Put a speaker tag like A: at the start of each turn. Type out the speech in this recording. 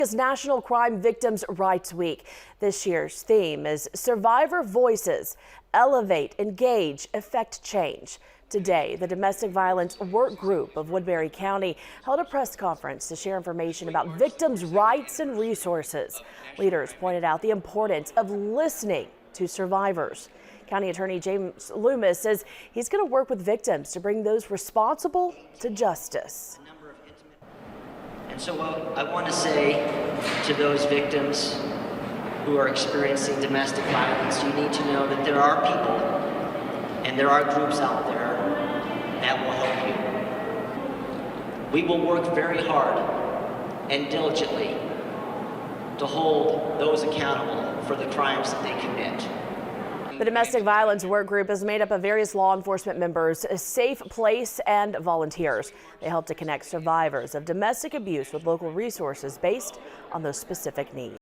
A: Is National Crime Victims' Rights Week. This year's theme is Survivor Voices, Elevate, Engage, Effect Change. Today, the Domestic Violence Work Group of Woodbury County held a press conference to share information about victims' rights and resources. Leaders pointed out the importance of listening to survivors. County Attorney James Loomis says he's going to work with victims to bring those responsible to justice.
B: And so I want to say to those victims who are experiencing domestic violence, you need to know that there are people and there are groups out there that will help you. We will work very hard and diligently to hold those accountable for the crimes that they commit.
A: The Domestic Violence Work Group is made up of various law enforcement members, a safe place, and volunteers. They help to connect survivors of domestic abuse with local resources based on those specific needs.